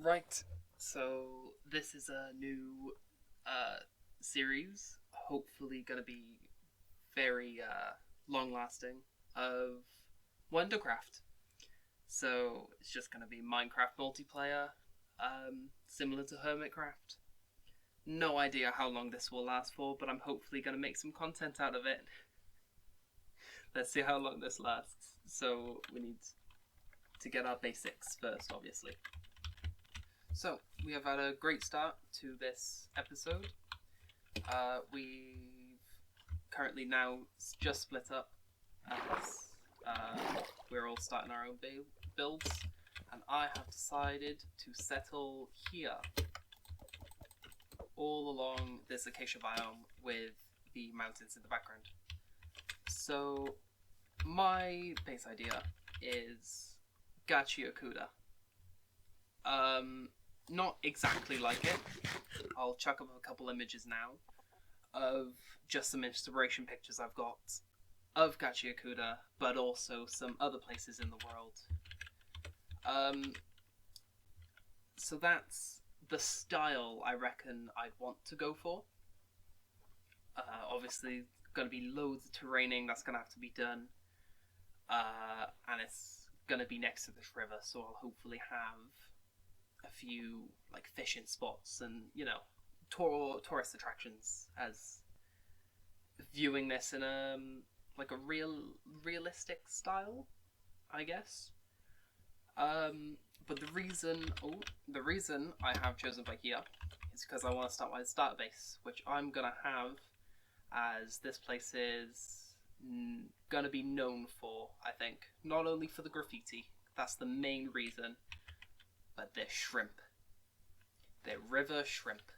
Right, so this is a new series, hopefully going to be very long lasting, of WonderCraft. So it's just going to be Minecraft multiplayer, similar to HermitCraft. No idea how long this will last for, but I'm hopefully going to make some content out of it. Let's see how long this lasts. So we need to get our basics first, obviously. So, we have had a great start to this episode. We've currently now just split up as we're all starting our own builds, and I have decided to settle here, all along this acacia biome with the mountains in the background. So, my base idea is Gachi Okuda. Not exactly like it. I'll chuck up a couple images now of just some inspiration pictures I've got of Gachi Okuda, but also some other places in the world. So that's the style I reckon I'd want to go for. Obviously, going to be loads of terraining that's going to have to be done, and it's going to be next to this river, so I'll hopefully have a few like fishing spots and tourist attractions as viewing this in a like a realistic style, I guess. But the reason I have chosen Bahia is because I want to start my starter base, which I'm gonna have, as this place is gonna be known for, I think, not only for the graffiti, that's the main reason, but they're shrimp. They're river shrimp.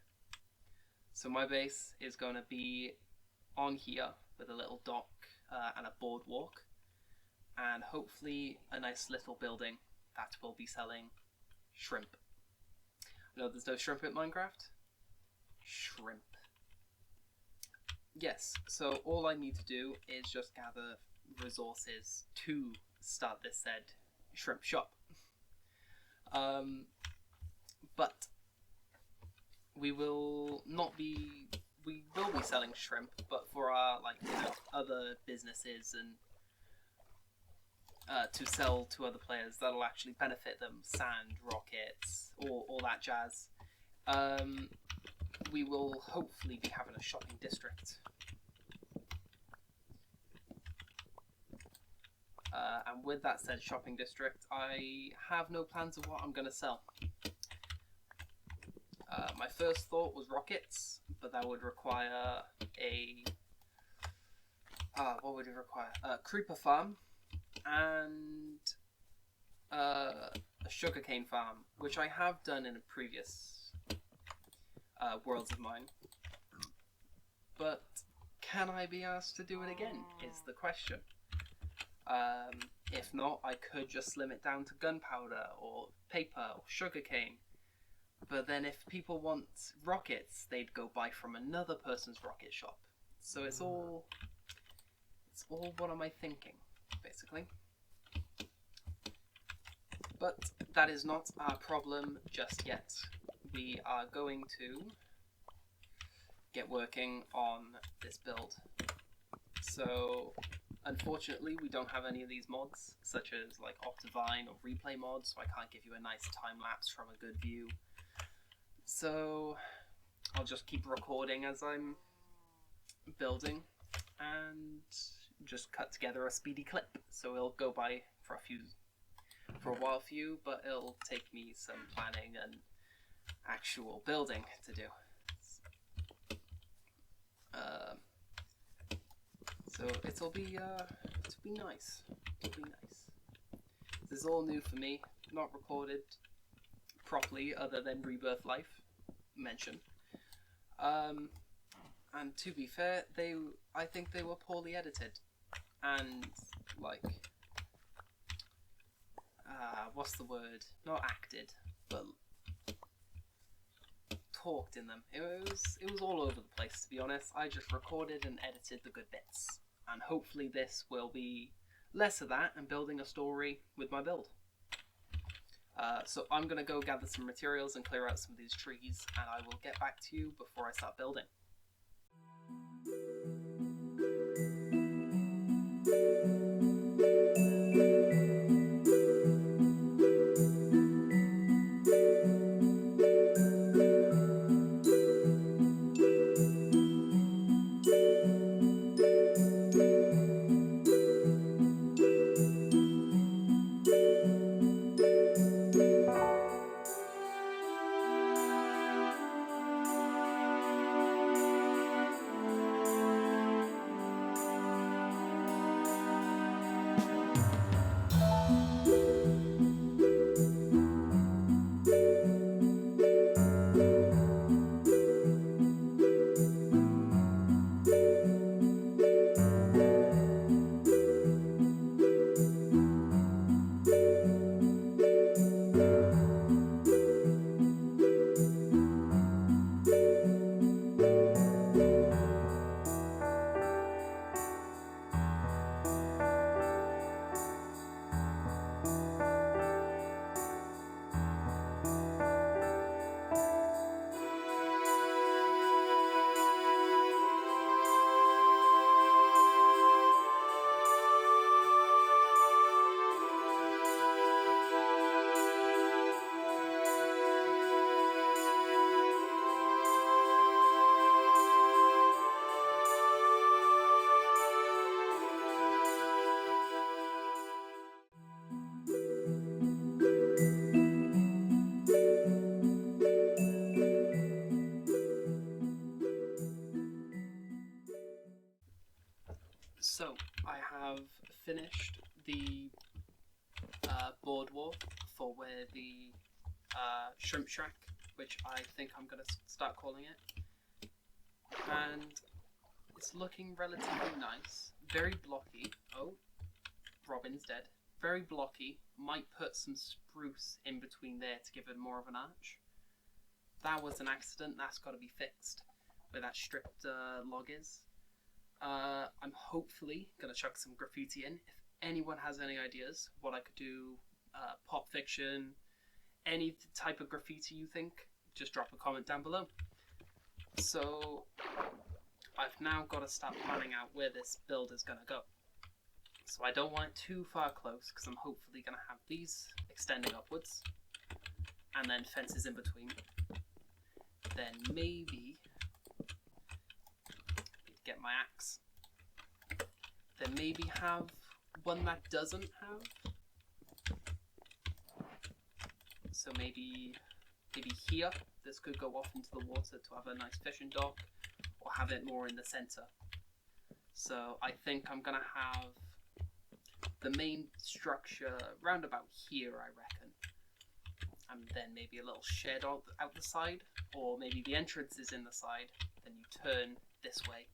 So my base is going to be on here with a little dock and a boardwalk, and hopefully a nice little building that will be selling shrimp. No, there's no shrimp in Minecraft? Shrimp. Yes, so all I need to do is just gather resources to start this said shrimp shop. But we will be selling shrimp, but for our other businesses and to sell to other players that'll actually benefit them, sand, rockets, all that jazz. We will hopefully be having a shopping district. And with that said shopping district, I have no plans of what I'm going to sell. My first thought was rockets, but that would require what would it require? A creeper farm and a sugarcane farm, which I have done in a previous worlds of mine. But can I be asked to do it again, is the question. If not, I could just slim it down to gunpowder or paper or sugarcane. But then if people want rockets, they'd go buy from another person's rocket shop. So it's all what am I thinking, basically. But that is not our problem just yet. We are going to get working on this build. So unfortunately, we don't have any of these mods, such as like Optivine or replay mods, so I can't give you a nice time lapse from a good view. So I'll just keep recording as I'm building and just cut together a speedy clip. So it'll go by for a while for you, but it'll take me some planning and actual building to do. So it'll be nice. It'll be nice. This is all new for me, not recorded properly other than Rebirth Life mentioned. And to be fair, I think they were poorly edited and what's the word? Not acted, but talked in them. It was all over the place, to be honest. I just recorded and edited the good bits, and hopefully this will be less of that and building a story with my build. So I'm going to go gather some materials and clear out some of these trees, and I will get back to you before I start building. So, I have finished the boardwalk for where the shrimp shack, which I think I'm going to start calling it. And it's looking relatively nice. Very blocky. Oh, Robin's dead. Very blocky. Might put some spruce in between there to give it more of an arch. That was an accident. That's got to be fixed where that stripped log is. I'm hopefully going to chuck some graffiti in. If anyone has any ideas what I could do, pop fiction, any type of graffiti you think, just drop a comment down below. So I've now got to start planning out where this build is going to go. So I don't want it too far close because I'm hopefully going to have these extending upwards and then fences in between. Then maybe get my axe. Then maybe have one that doesn't have. So maybe here, this could go off into the water to have a nice fishing dock, or have it more in the center. So I think I'm gonna have the main structure round about here, I reckon. And then maybe a little shed out the side, or maybe the entrance is in the side, then you turn this way,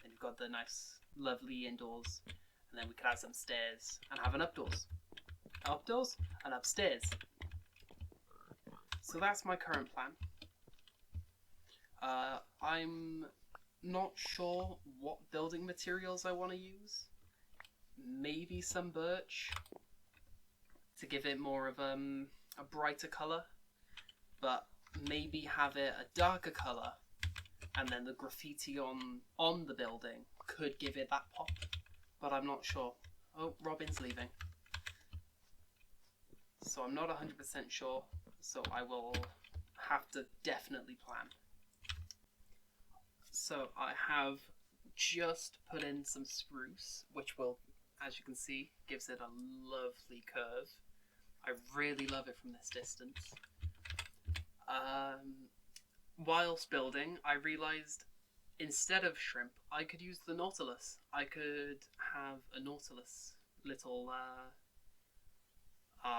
then you've got the nice lovely indoors, and then we could add some stairs and have an outdoors and upstairs. So that's my current plan. I'm not sure what building materials I want to use. Maybe some birch to give it more of a brighter colour, but maybe have it a darker colour, and then the graffiti on the building could give it that pop, but I'm not sure. Oh, Robin's leaving. So I'm not 100% sure, so I will have to definitely plan. So I have just put in some spruce, which will, as you can see, gives it a lovely curve. I really love it from this distance. Whilst building, I realised instead of shrimp, I could use the nautilus. I could have a nautilus little,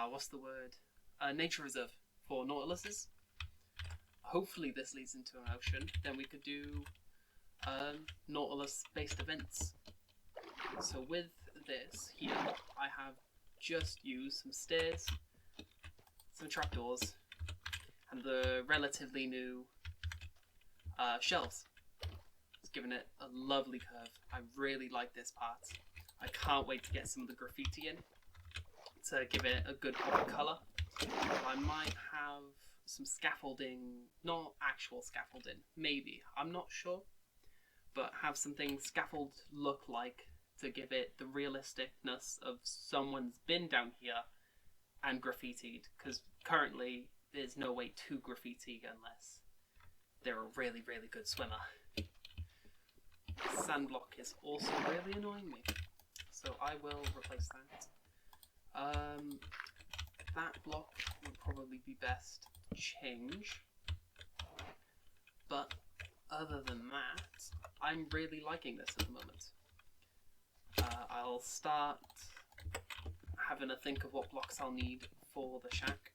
what's the word? Nature reserve for nautiluses. Hopefully this leads into an ocean. Then we could do nautilus-based events. So with this here, I have just used some stairs, some trapdoors, and the relatively new shelves. It's given it a lovely curve. I really like this part. I can't wait to get some of the graffiti in to give it a good pop of colour. I might have some scaffolding, not actual scaffolding, maybe, I'm not sure, but have something scaffold look like to give it the realisticness of someone's been down here and graffitied, because currently there's no way to graffiti unless they're a really, really good swimmer. Sandblock is also really annoying me, so I will replace that. That block would probably be best to change, but other than that, I'm really liking this at the moment. I'll start having a think of what blocks I'll need for the shack,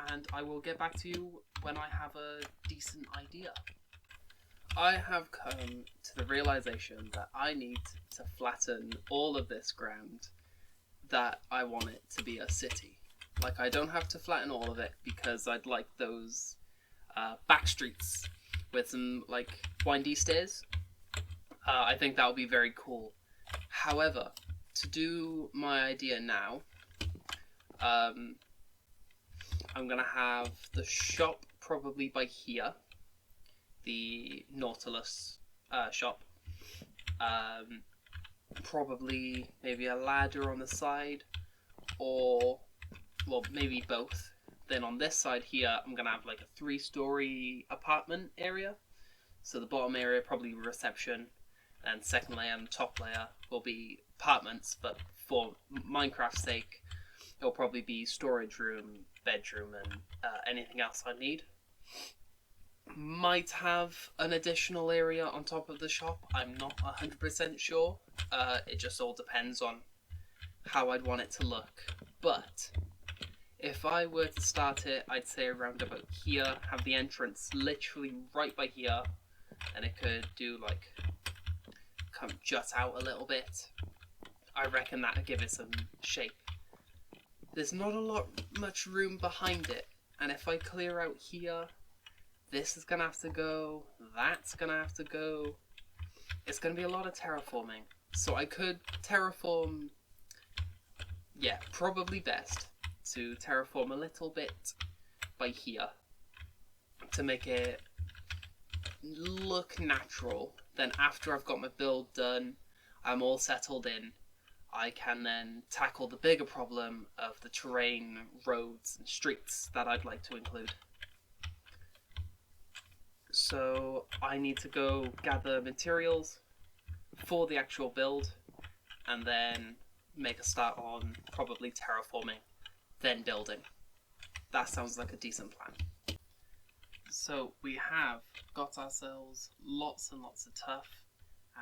and I will get back to you when I have a decent idea. I have come to the realization that I need to flatten all of this ground that I want it to be a city. Like, I don't have to flatten all of it because I'd like those back streets with some like windy stairs. I think that would be very cool. However, to do my idea now, I'm gonna have the shop probably by here, the Nautilus shop. Probably maybe a ladder on the side, or well, maybe both. Then on this side here, I'm gonna have like a 3-story apartment area. So the bottom area probably reception, and second layer and top layer will be apartments. But for Minecraft's sake, it'll probably be storage room, bedroom, and anything else I need. Might have an additional area on top of the shop. I'm not 100% sure. It just all depends on how I'd want it to look. But if I were to start it, I'd say around about here, have the entrance literally right by here, and it could do like come jut out a little bit. I reckon that would give it some shape. There's not much room behind it, and if I clear out here, this is gonna have to go, that's gonna have to go. It's gonna be a lot of terraforming. So I could terraform, yeah, probably best to terraform a little bit by here to make it look natural. Then after I've got my build done, I'm all settled in, I can then tackle the bigger problem of the terrain, roads, and streets that I'd like to include. So I need to go gather materials for the actual build, and then make a start on probably terraforming, then building. That sounds like a decent plan. So we have got ourselves lots and lots of tuff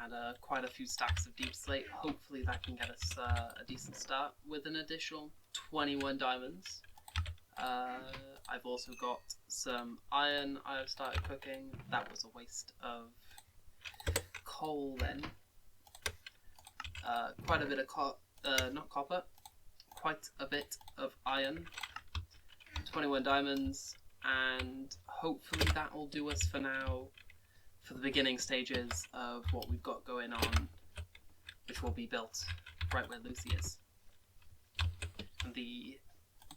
and quite a few stacks of deep slate. Hopefully that can get us a decent start with an additional 21 diamonds. I've also got some iron I've started cooking. That was a waste of coal then. Quite a bit of not copper, quite a bit of iron. 21 diamonds, and hopefully that will do us for now for the beginning stages of what we've got going on, which will be built right where Lucy is. And the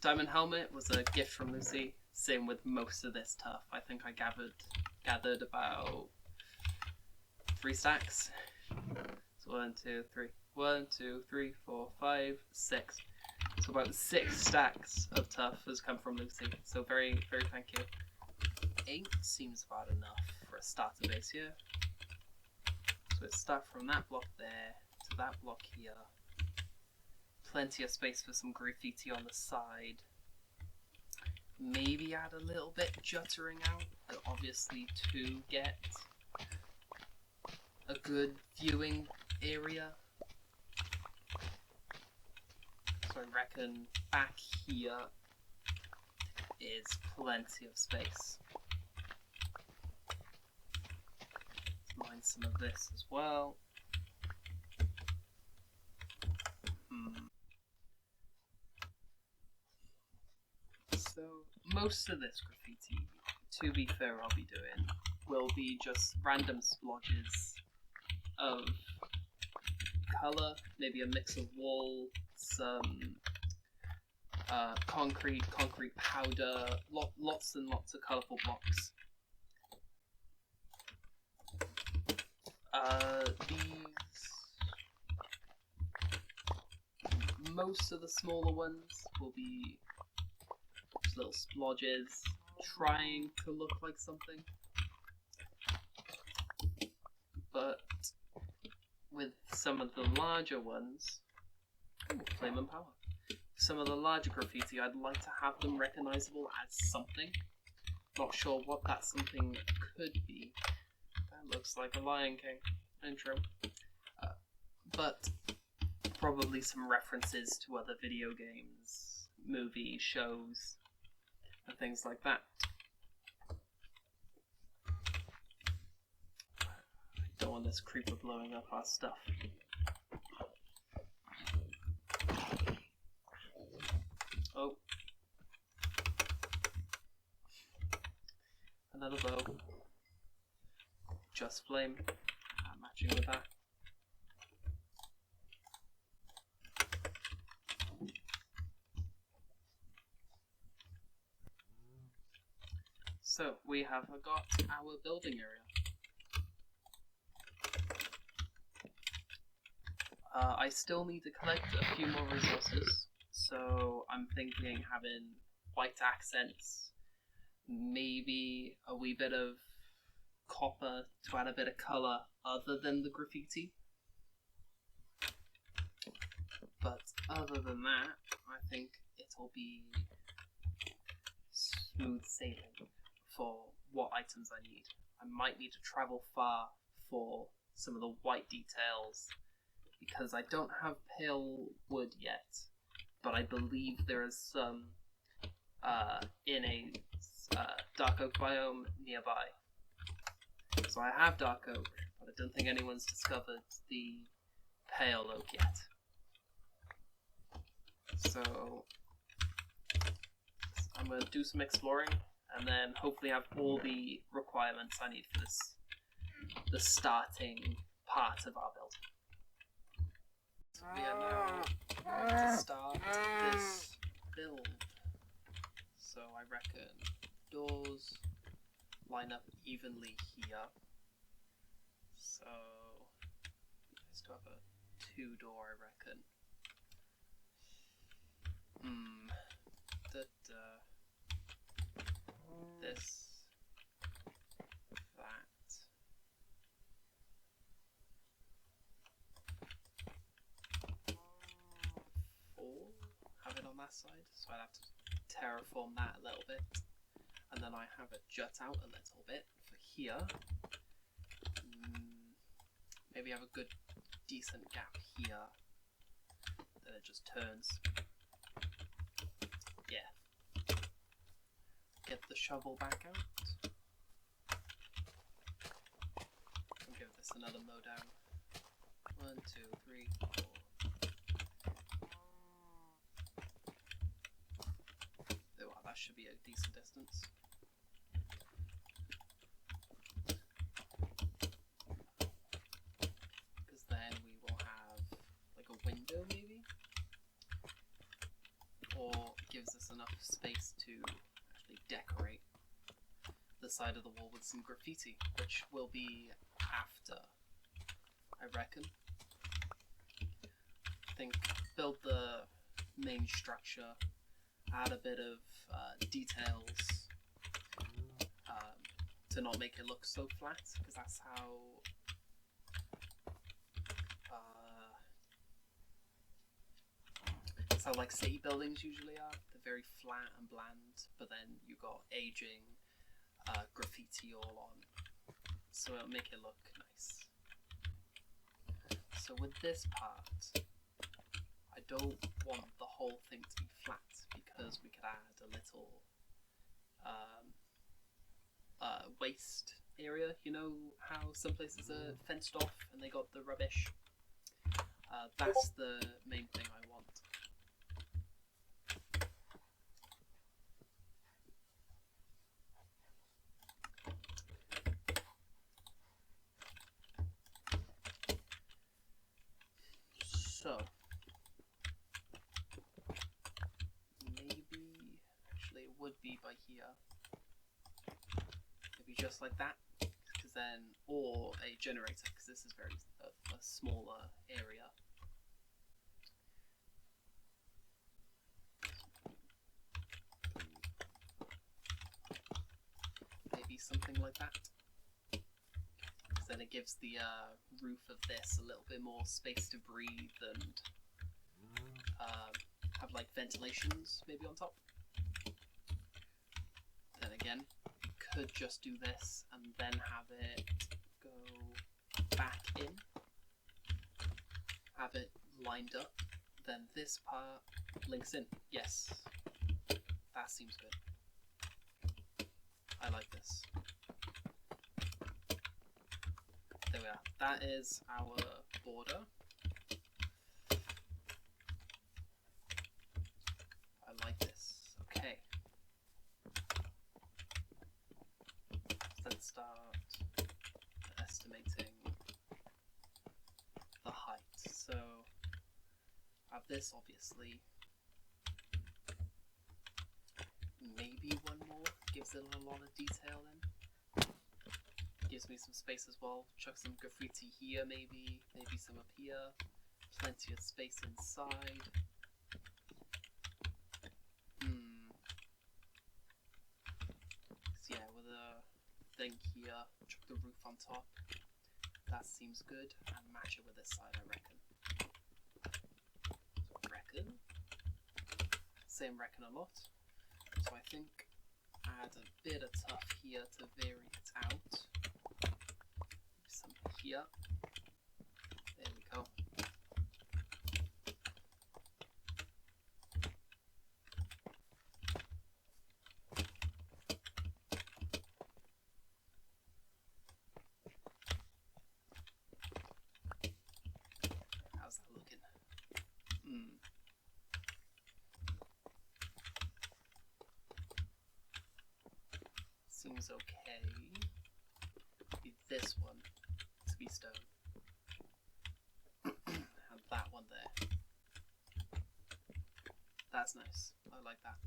diamond helmet was a gift from Lucy. Same with most of this stuff. I think I gathered about 3 stacks. So 1, 2, 3. 1, 2, 3, 4, 5, 6. So about 6 stacks of tuff has come from Lucy. So very, very thank you. 8 seems about enough for a starter base here. So let's start from that block there to that block here. Plenty of space for some graffiti on the side. Maybe add a little bit juttering out, and obviously to get a good viewing area. So I reckon back here is plenty of space. Let's mine some of this as well. So most of this graffiti, to be fair, I'll be doing will be just random splodges of colour, maybe a mix of wall, some concrete powder, lots and lots of colourful blocks. Most of the smaller ones will be just little splodges trying to look like something, but with some of the larger ones, flame and power. Some of the larger graffiti, I'd like to have them recognizable as something. Not sure what that something could be. That looks like a Lion King intro. But probably some references to other video games, movies, shows, and things like that. I don't want this creeper blowing up our stuff. Oh. Another bow. Just flame. Matching with that. So, we have got our building area. I still need to collect a few more resources, so I'm thinking having white accents, maybe a wee bit of copper to add a bit of colour other than the graffiti. But other than that, I think it'll be smooth sailing for what items I need. I might need to travel far for some of the white details, because I don't have pale wood yet, but I believe there is some in a dark oak biome nearby. So I have dark oak, but I don't think anyone's discovered the pale oak yet. So I'm going to do some exploring, and then hopefully have all the requirements I need for the starting part of our build. So we are now going to start this build. So I reckon doors line up evenly here. So let's have a 2-door, I reckon. This, that. Have it on that side, so I'd have to terraform that a little bit, and then I have it jut out a little bit for here. Maybe have a good decent gap here, then it just turns. Yeah. Get the shovel back out. I'll give this another mow down. 1, 2, 3, 4. Wow, that should be a decent distance. Because then we will have like a window maybe? Or gives us enough space to actually decorate the side of the wall with some graffiti, which will be after, I reckon. I think build the main structure, add a bit of details to not make it look so flat, because that's how like city buildings usually are. They're very flat and bland, but then you got aging graffiti all on, so it'll make it look nice. So with this part, I don't want the whole thing to be flat, because we could add a little waste area. You know how some places are fenced off and they got the rubbish? That's the main thing I want. So would be by here. Maybe just like that, because then, or a generator, because this is very a smaller area. Maybe something like that. Because then it gives the roof of this a little bit more space to breathe and have like ventilations maybe on top. Then again, you could just do this and then have it go back in. Have it lined up. Then this part links in. Yes, that seems good. I like this. There we are. That is our border. I like this. Okay. Let's start estimating the height. So, I have this obviously. Maybe one more. Gives it a lot of detail in. Gives me some space as well. Chuck some graffiti here maybe. Maybe some up here. Plenty of space inside. So yeah, with a thing here, chuck the roof on top. That seems good. And match it with this side, I reckon. Same reckon a lot. So I think add a bit of tuff here to vary it out. Some here. There we go. How's that looking? Seems okay. Need this one to be stone. And that one there. That's nice. I like that.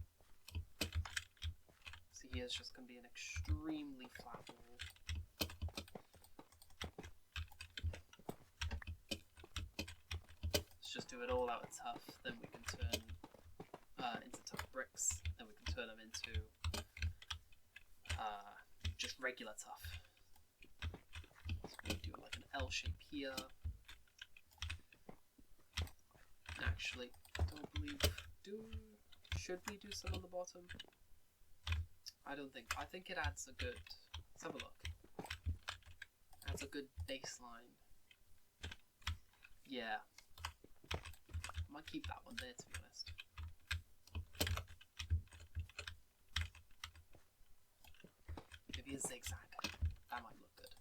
See, here's just going to be an extremely flat wall. Let's just do it all out of tuff, then we can turn into tuff bricks, then we can turn them into just regular tuff. So we do like an L shape here. Actually, don't believe. Should we do some on the bottom? I don't think. I think it adds a good. Let's have a look. Adds a good baseline. Yeah. I might keep that one there, to be honest. Maybe a zigzag. That might look good.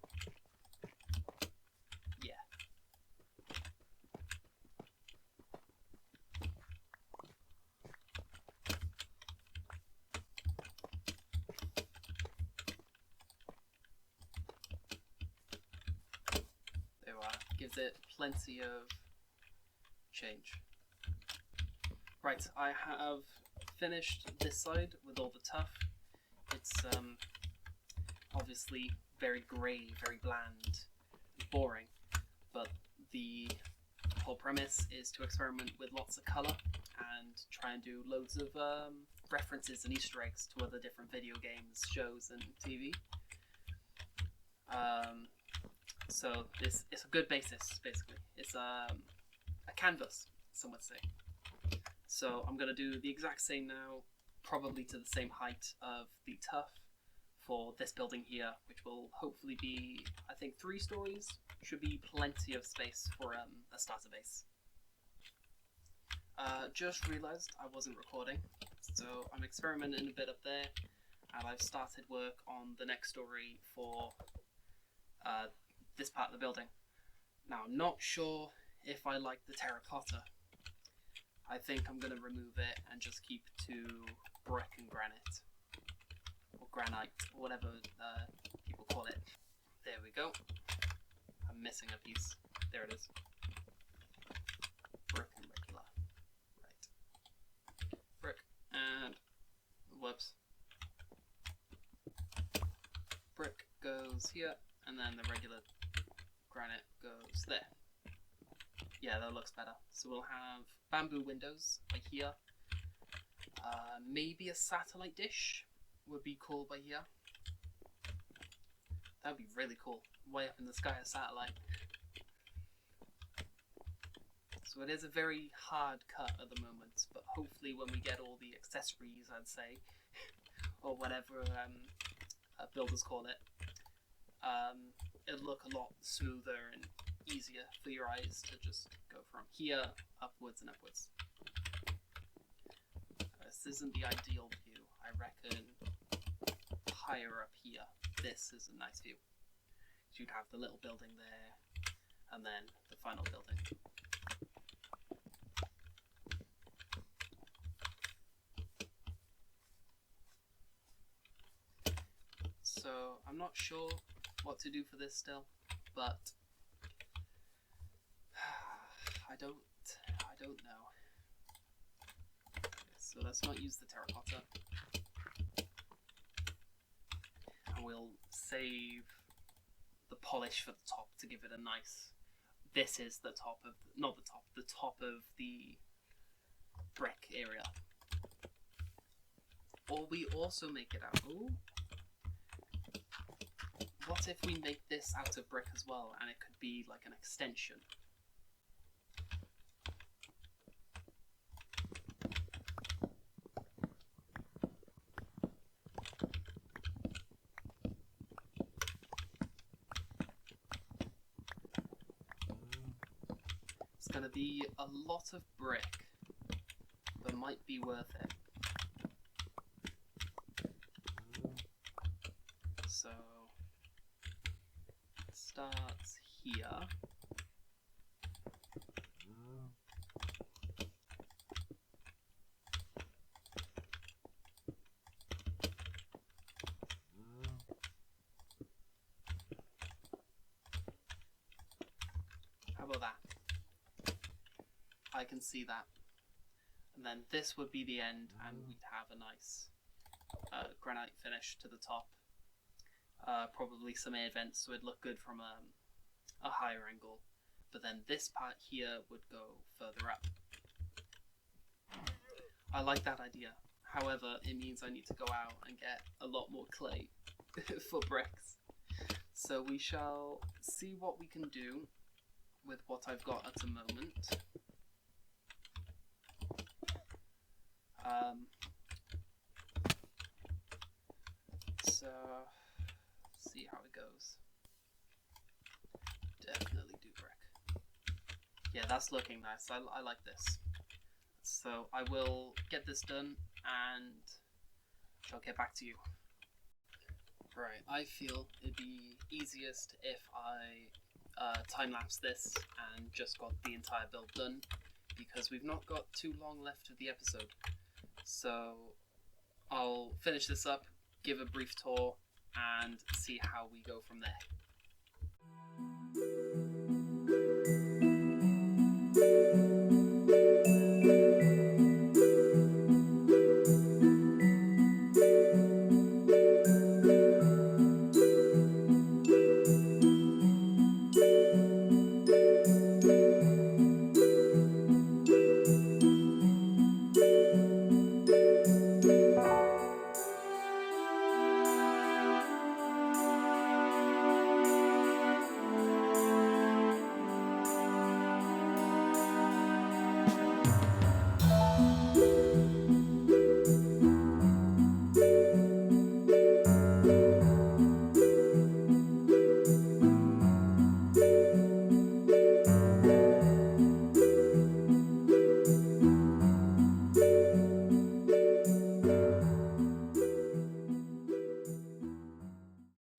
Yeah. There we are. Gives it plenty of change. Right, I have finished this side with all the tuff. It's obviously very grey, very bland, boring, but the whole premise is to experiment with lots of colour and try and do loads of references and Easter eggs to other different video games, shows and TV. So it's a good basis, basically. It's a canvas, some would say. So I'm going to do the exact same now, probably to the same height of the tuff for this building here, which will hopefully be, I think, 3 stories. Should be plenty of space for a starter base. Just realised I wasn't recording, so I'm experimenting a bit up there, and I've started work on the next story for this part of the building. Now, I'm not sure if I like the terracotta. I think I'm going to remove it and just keep to brick and granite. Or granite, or whatever people call it. There we go. I'm missing a piece. There it is. Brick and regular. Right. Brick and... whoops. goes here, and then the regular granite goes there. Yeah, that looks better. So we'll have bamboo windows by here. Maybe a satellite dish would be cool by here. That would be really cool. Way up in the sky, a satellite. So it is a very hard cut at the moment, but hopefully when we get all the accessories, I'd say, or whatever builders call it, it'll look a lot smoother and easier for your eyes to just go from here upwards and upwards. This isn't the ideal view. I reckon higher up here, this is a nice view. So you'd have the little building there, and then the final building. So I'm not sure what to do for this still, but I don't know. So let's not use the terracotta. And we'll save the polish for the top to give it a nice... This is the top of... Not the top. The top of the brick area. Or we also make it out... Ooh. What if we make this out of brick as well, and it could be like an extension? It's gonna be a lot of brick, but might be worth it. So... starts here. How about that? I can see that. And then this would be the end, and we'd have a nice granite finish to the top. Probably some air vents, so it'd look good from a higher angle. But then this part here would go further up. I like that idea. However, it means I need to go out and get a lot more clay for bricks. So we shall see what we can do with what I've got at the moment. So... see how it goes. Definitely do brick. Yeah, that's looking nice. I like this. So I will get this done and I'll get back to you. Right, I feel it'd be easiest if I time-lapse this and just got the entire build done, because we've not got too long left of the episode. So I'll finish this up, give a brief tour, and see how we go from there.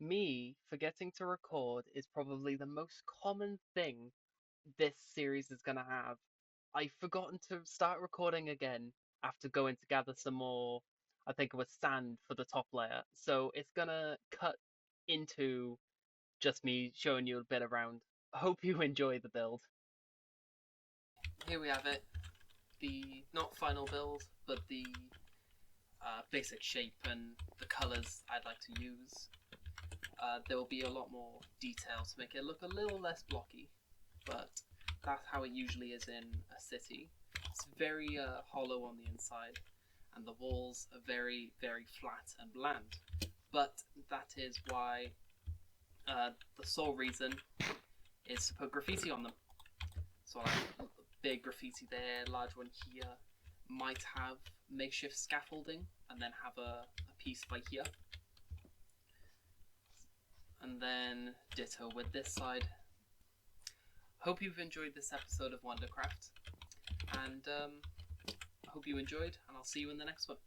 Me forgetting to record is probably the most common thing this series is going to have. I've forgotten to start recording again after going to gather some more, I think it was sand for the top layer. So it's going to cut into just me showing you a bit around. I hope you enjoy the build. Here we have it. The not final build, but the basic shape and the colours I'd like to use. there will be a lot more detail to make it look a little less blocky, but that's how it usually is in a city. It's very hollow on the inside, and the walls are very, very flat and bland. But that is why the sole reason is to put graffiti on them. So like a big graffiti there, large one here, might have makeshift scaffolding, and then have a piece by here. And then ditto with this side. Hope you've enjoyed this episode of WonderCraft, and hope you enjoyed, and I'll see you in the next one.